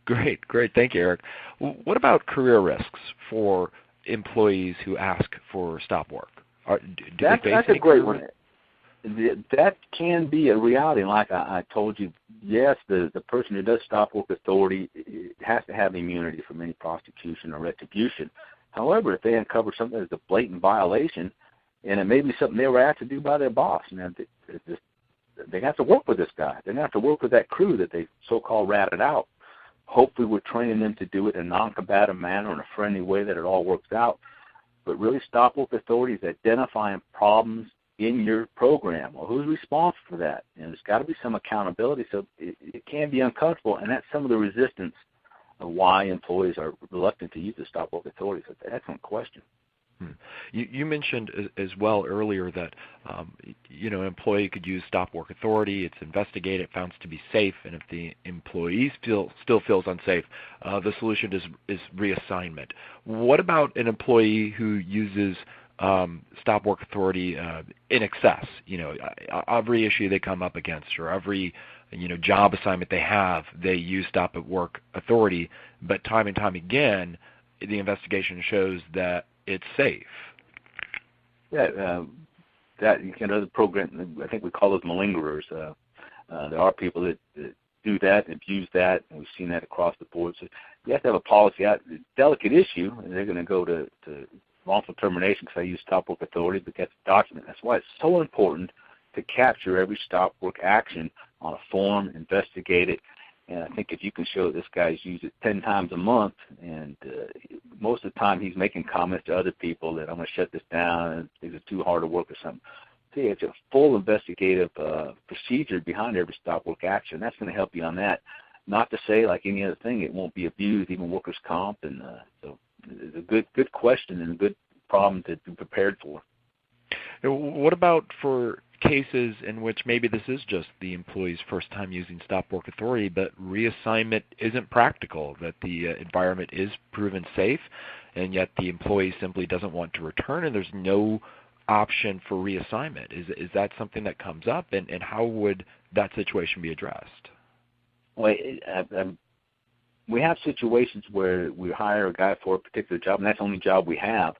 Great. Thank you, Eric. What about career risks for employees who ask for stop work? That's a great one. That can be a reality. Like I told you, yes, the person who does stop work authority has to have immunity from any prosecution or retribution. However, if they uncover something that's a blatant violation, and it may be something they were asked to do by their boss, they have to work with this guy. They have to work with that crew that they so-called ratted out. Hopefully we're training them to do it in a non-combative manner, in a friendly way that it all works out. But really, stop work authority is identifying problems in your program. Well, who's responsible for that? And there's got to be some accountability, so it can be uncomfortable, and that's some of the resistance why employees are reluctant to use the stop work authority. So it's an excellent question. You mentioned as well earlier that an employee could use stop work authority. It's investigated, found to be safe, and if the employee still feels unsafe, the solution is reassignment. What about an employee who uses stop work authority in excess? Every issue they come up against, or every job assignment they have, they use stop at work authority, but time and time again, the investigation shows that it's safe. Yeah, the program, I think we call those malingerers. There are people that do that, abuse that, and we've seen that across the board. So you have to have a policy out. It's a delicate issue, and they're going to go to wrongful termination because I use stop work authority, but that's documented. That's why it's so important to capture every stop work action on a form, investigate it. And I think if you can show that this guy's used it 10 times a month, and most of the time he's making comments to other people that I'm going to shut this down and things are too hard to work or something. See, it's a full investigative procedure behind every stop work action. That's going to help you on that. Not to say, like any other thing, it won't be abused, even workers' comp. And so it's a good question and a good problem to be prepared for. What about for cases in which maybe this is just the employee's first time using stop work authority, but reassignment isn't practical, that the environment is proven safe, and yet the employee simply doesn't want to return, and there's no option for reassignment? Is that something that comes up, and how would that situation be addressed? Well, we have situations where we hire a guy for a particular job, and that's the only job we have.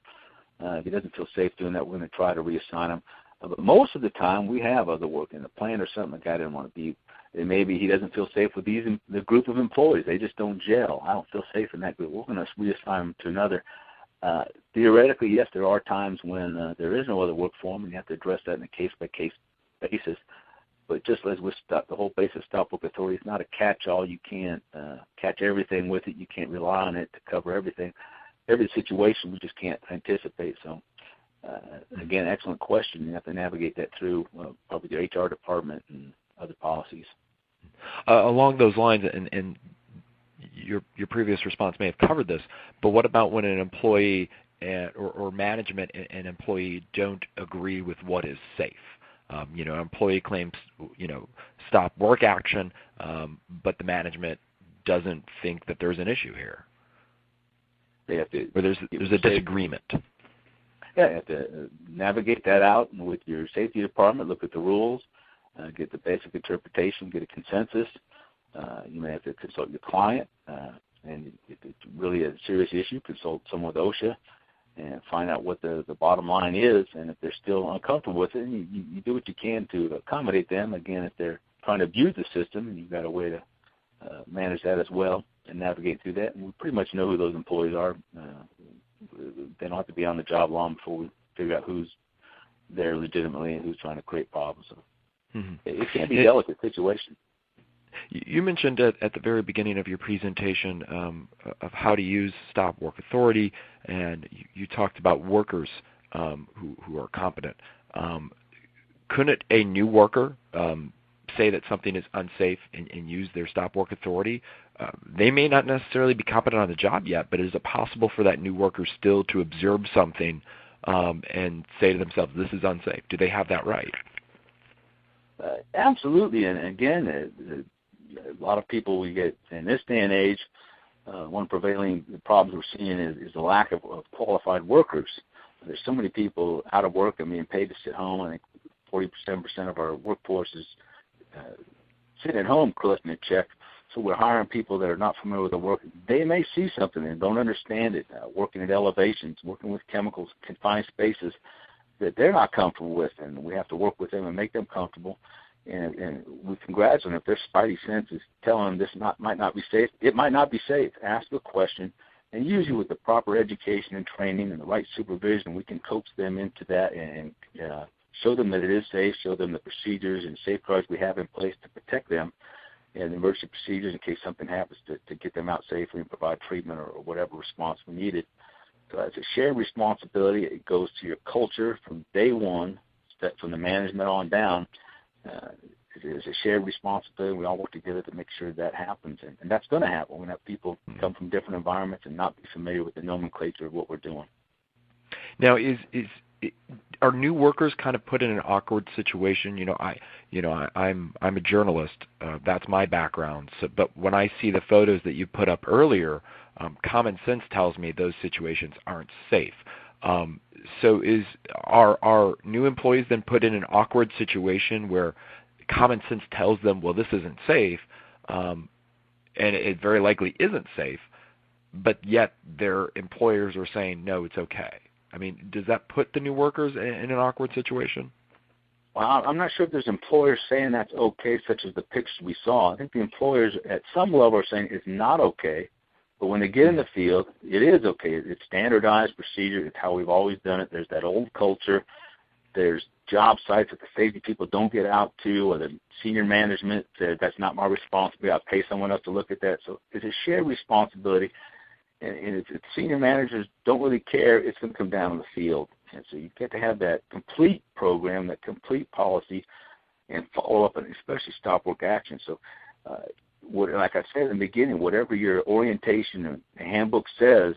If he doesn't feel safe doing that, we're going to try to reassign him. But most of the time, we have other work in the plant or something the guy didn't want to be. And maybe he doesn't feel safe with the group of employees. They just don't gel. I don't feel safe in that group. We're going to reassign him to another. Theoretically, yes, there are times when there is no other work for him, and you have to address that on a case-by-case basis. But just as with the whole base of stop work authority, it's not a catch-all. You can't catch everything with it. You can't rely on it to cover everything. Every situation we just can't anticipate. So, again, excellent question. You have to navigate that through probably the HR department and other policies. Along those lines, and your previous response may have covered this, but what about when an employee or management and employee don't agree with what is safe? An employee claims, stop work action, but the management doesn't think that there's an issue here. They have to, or there's a disagreement. Yeah, you have to navigate that out with your safety department, look at the rules, get the basic interpretation, get a consensus. You may have to consult your client, and if it's really a serious issue, consult someone with OSHA and find out what the bottom line is. And if they're still uncomfortable with it, you do what you can to accommodate them. Again, if they're trying to abuse the system, you've got a way to manage that as well and navigate through that. And we pretty much know who those employees are. They don't have to be on the job long before we figure out who's there legitimately and who's trying to create problems. So it can be a delicate situation. You mentioned at the very beginning of your presentation of how to use stop work authority, and you talked about workers who are competent. Couldn't a new worker say that something is unsafe and use their stop work authority? They may not necessarily be competent on the job yet, but is it possible for that new worker still to observe something and say to themselves, this is unsafe? Do they have that right? Absolutely. And again, a lot of people we get in this day and age, one prevailing problems we're seeing is the lack of qualified workers. There's so many people out of work and being paid to sit home. I think 47% of our workforce is sitting at home collecting a check. So we're hiring people that are not familiar with the work. They may see something and don't understand it, working at elevations, working with chemicals, confined spaces that they're not comfortable with, and we have to work with them and make them comfortable. And we congratulate them if their spidey sense is telling them this might not be safe. It might not be safe. Ask a question, and usually with the proper education and training and the right supervision, we can coax them into that and show them that it is safe, show them the procedures and safeguards we have in place to protect them, and emergency procedures in case something happens to get them out safely and provide treatment or whatever response we needed. So it's a shared responsibility. It goes to your culture from day one, from the management on down. It's a shared responsibility. We all work together to make sure that happens, and that's going to happen. We're going to have people come from different environments and not be familiar with the nomenclature of what we're doing. Now, are new workers kind of put in an awkward situation? I'm a journalist. That's my background. So, but when I see the photos that you put up earlier, common sense tells me those situations aren't safe. So are new employees then put in an awkward situation where common sense tells them, well, this isn't safe, and it very likely isn't safe, but yet their employers are saying, no, it's okay? I mean, does that put the new workers in an awkward situation? Well, I'm not sure if there's employers saying that's okay, such as the pictures we saw. I think the employers at some level are saying it's not okay, but when they get in the field, it is okay. It's standardized procedure. It's how we've always done it. There's that old culture. There's job sites that the safety people don't get out to, or the senior management says that's not my responsibility. I'll pay someone else to look at that. So it's a shared responsibility. And if senior managers don't really care, it's going to come down in the field. And so you get to have that complete program, that complete policy, and follow up, and especially stop work action. So like I said in the beginning, whatever your orientation and handbook says,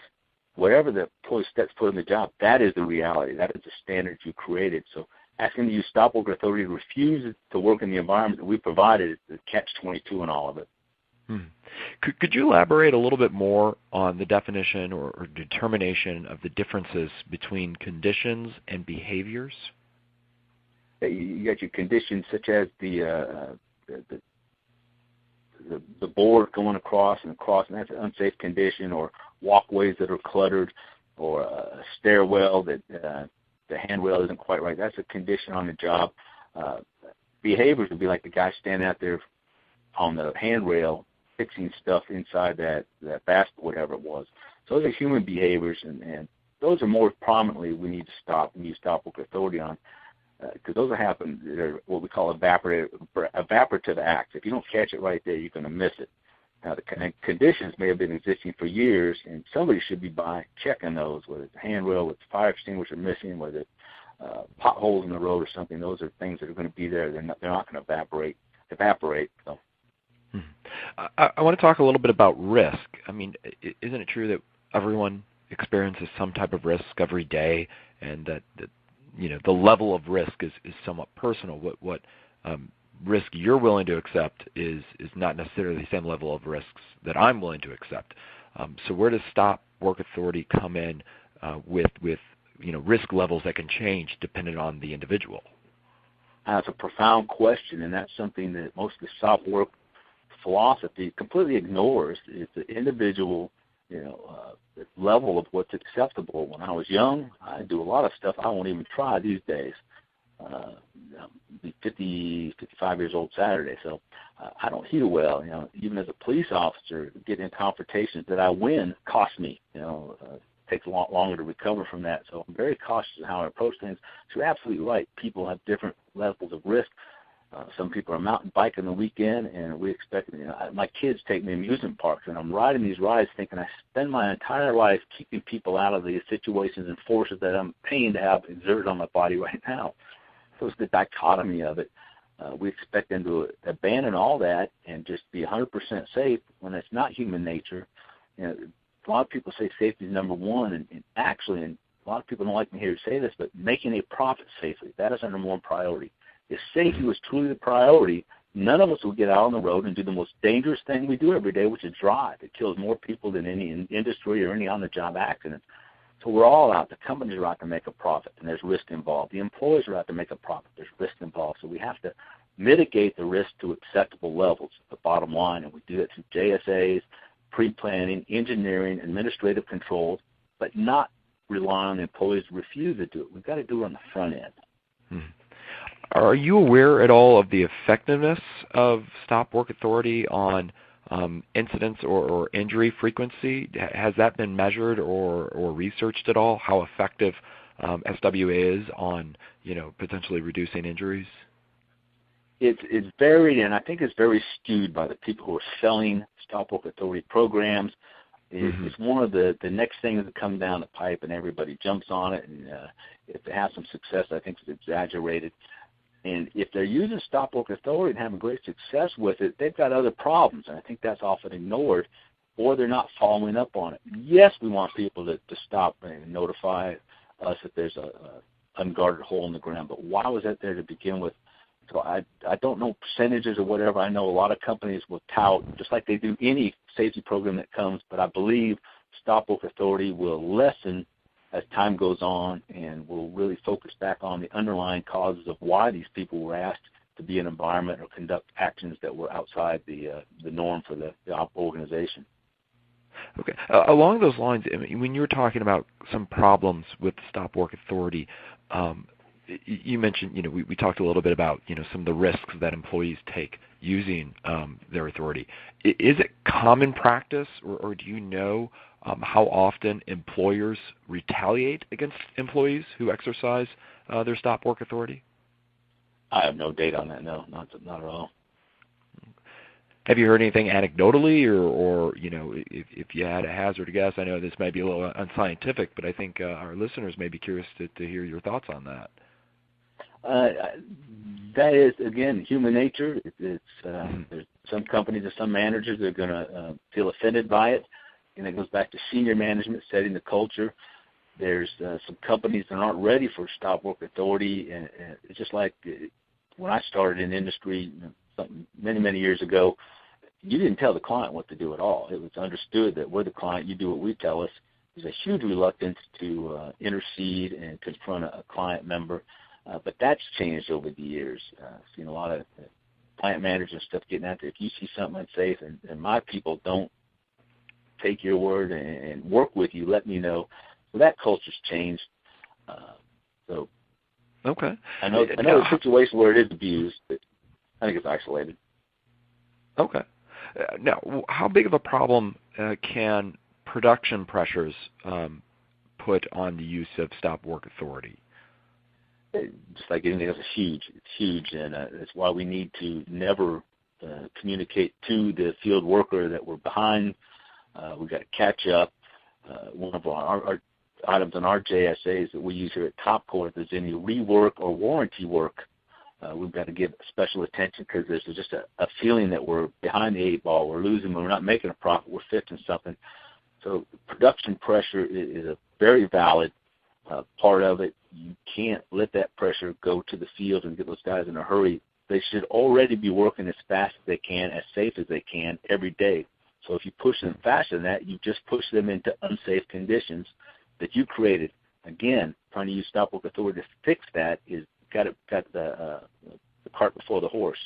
whatever the employee steps foot in the job, that is the reality. That is the standard you created. So asking the stop work authority to refuse to work in the environment that we provided is the catch-22 in all of it. Could you elaborate a little bit more on the definition or determination of the differences between conditions and behaviors? You got your conditions such as the board going across, and that's an unsafe condition, or walkways that are cluttered, or a stairwell that the handrail isn't quite right. That's a condition on the job. Behaviors would be like the guy standing out there on the handrail fixing stuff inside that basket, whatever it was. So those are human behaviors, and those are more prominently we need to stop. We need to stop work authority on, because those will happen. They're what we call evaporative acts. If you don't catch it right there, you're going to miss it. Now, the conditions may have been existing for years, and somebody should be by checking those, whether it's a handrail with fire extinguisher missing, whether it's potholes in the road or something. Those are things that are going to be there. They're not going to evaporate. So. I want to talk a little bit about risk. I mean, isn't it true that everyone experiences some type of risk every day, and that the level of risk is somewhat personal? What risk you're willing to accept is not necessarily the same level of risks that I'm willing to accept. So where does stop work authority come in with risk levels that can change depending on the individual? That's a profound question, and that's something that most of the stop work philosophy completely ignores. Is the individual level of what's acceptable. When I was young, I do a lot of stuff I won't even try these days. I'll be 55 years old Saturday, so I don't heal well. Even as a police officer, getting in confrontations that I win costs me. Takes a lot longer to recover from that. So I'm very cautious in how I approach things. So you're absolutely right. People have different levels of risk. Some people are mountain biking the weekend, and we expect, my kids take me to amusement parks, and I'm riding these rides thinking I spend my entire life keeping people out of the situations and forces that I'm paying to have exerted on my body right now. So it's the dichotomy of it. We expect them to abandon all that and just be 100% safe when it's not human nature. A lot of people say safety is number one, and actually, and a lot of people don't like me here to say this, but making a profit safely, that is our number one priority. If safety was truly the priority, none of us would get out on the road and do the most dangerous thing we do every day, which is drive. It kills more people than any industry or any on-the-job accident. So we're all out. The companies are out to make a profit, and there's risk involved. The employees are out to make a profit. There's risk involved. So we have to mitigate the risk to acceptable levels, the bottom line, and we do that through JSAs, pre-planning, engineering, administrative controls, but not rely on the employees to refuse to do it. We've got to do it on the front end. Are you aware at all of the effectiveness of stop work authority on incidents or injury frequency? Has that been measured or researched at all, how effective SWA is on potentially reducing injuries? It's varied, and I think it's very skewed by the people who are selling stop work authority programs. It's one of the next things that come down the pipe, and everybody jumps on it, and if it has some success, I think it's exaggerated. And if they're using stop work authority and having great success with it, they've got other problems, and I think that's often ignored, or they're not following up on it. Yes, we want people to stop and notify us if there's a unguarded hole in the ground, but why was that there to begin with? So I don't know percentages or whatever. I know a lot of companies will tout, just like they do any safety program that comes, but I believe stop work authority will lessen as time goes on and will really focus back on the underlying causes of why these people were asked to be in an environment or conduct actions that were outside the norm for the organization. Okay. Along those lines, I mean, when you were talking about some problems with stop work authority, you mentioned, we talked a little bit about, some of the risks that employees take using their authority. Is it common practice, or do you know how often employers retaliate against employees who exercise their stop work authority? I have no data on that, no, not at all. Have you heard anything anecdotally, or if you had a hazard guess? I know this might be a little unscientific, but I think our listeners may be curious to hear your thoughts on that. That is, again, human nature. There's some companies and some managers that are going to feel offended by it, and it goes back to senior management setting the culture. There's some companies that aren't ready for stop work authority, and it's just like when I started in industry many, many years ago, you didn't tell the client what to do at all. It was understood that we're the client, you do what we tell us. There's a huge reluctance to intercede and confront a client member. But that's changed over the years. I've seen a lot of plant managers and stuff getting out there. If you see something unsafe and my people don't take your word and work with you, let me know. So that culture's changed. Okay. I know a situation where it is abused, but I think it's isolated. Okay. Now, how big of a problem can production pressures put on the use of stop work authority? Just like anything else, it's huge, and that's why we need to never communicate to the field worker that we're behind. We've got to catch up. One of our items on our JSAs that we use here at Topcore, if there's any rework or warranty work, we've got to give special attention because there's just a feeling that we're behind the eight ball, we're losing, we're not making a profit, we're fixing something. So production pressure is a very valid part of it. You can't let that pressure go to the field and get those guys in a hurry. They should already be working as fast as they can, as safe as they can every day. So if you push them faster than that, you just push them into unsafe conditions that you created. Again, trying to use stop work authority to fix that is got the cart before the horse.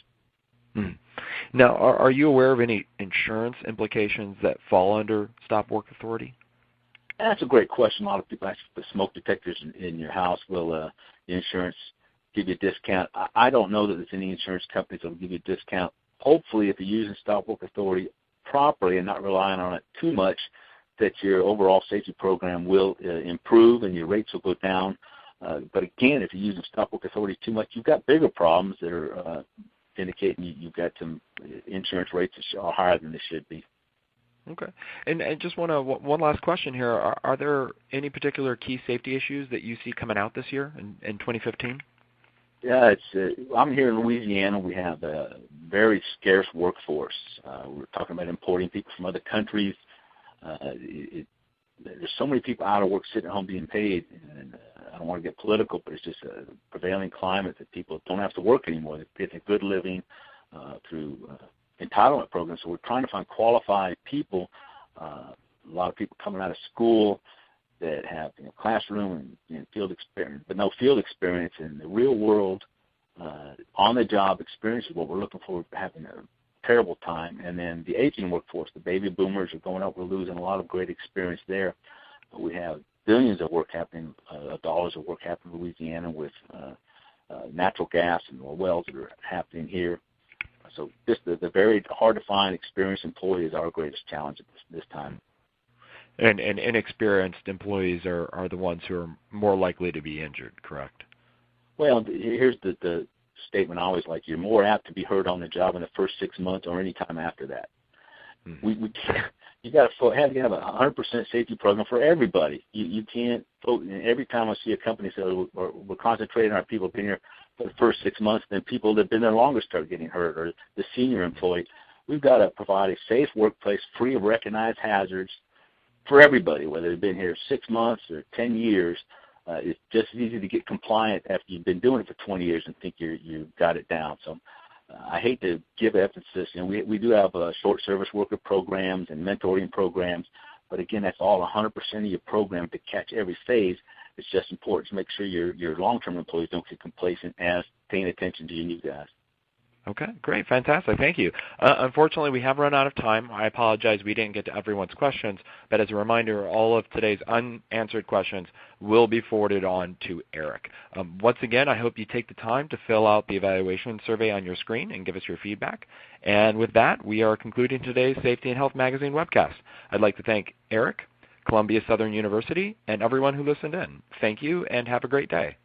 Now, are you aware of any insurance implications that fall under stop work authority? That's a great question. A lot of people actually put smoke detectors in your house. Will the insurance give you a discount? I don't know that there's any insurance companies that will give you a discount. Hopefully, if you're using stop work authority properly and not relying on it too much, that your overall safety program will improve and your rates will go down. But again, if you're using stop work authority too much, you've got bigger problems that are indicating you've got some insurance rates that are higher than they should be. Okay. And just one last question here. Are there any particular key safety issues that you see coming out this year in 2015? Yeah, I'm here in Louisiana. We have a very scarce workforce. We're talking about importing people from other countries. There's so many people out of work sitting at home being paid, and I don't want to get political, but it's just a prevailing climate that people don't have to work anymore. They get a good living through entitlement programs. So we're trying to find qualified people. A lot of people coming out of school that have classroom and field experience, but no field experience in the real world. On-the-job experience is what we're looking for. We're having a terrible time. And then the aging workforce, the baby boomers are going up. We're losing a lot of great experience there. But we have billions of work happening, dollars of work happening in Louisiana with natural gas and oil wells that are happening here. So just the very hard-to-find experienced employee is our greatest challenge at this time. And inexperienced employees are the ones who are more likely to be injured, correct? Well, here's the statement I always like. You're more apt to be hurt on the job in the first 6 months or any time after that. We can't. You got to have a 100% safety program for everybody. You can't. Every time I see a company say we're concentrating on our people being here, for the first 6 months, then people that have been there longer start getting hurt, or the senior employee. We've got to provide a safe workplace free of recognized hazards for everybody, whether they've been here 6 months or 10 years. It's just as easy to get compliant after you've been doing it for 20 years and think you've got it down. So I hate to give emphasis. We do have short service worker programs and mentoring programs, but again, that's all 100% of your program to catch every phase. It's just important to make sure your long-term employees don't get complacent as paying attention to your new guys. Okay, great, fantastic, thank you. Unfortunately, we have run out of time. I apologize we didn't get to everyone's questions, but as a reminder, all of today's unanswered questions will be forwarded on to Eric. Once again, I hope you take the time to fill out the evaluation survey on your screen and give us your feedback. And with that, we are concluding today's Safety and Health Magazine webcast. I'd like to thank Eric, Columbia Southern University, and everyone who listened in. Thank you, and have a great day.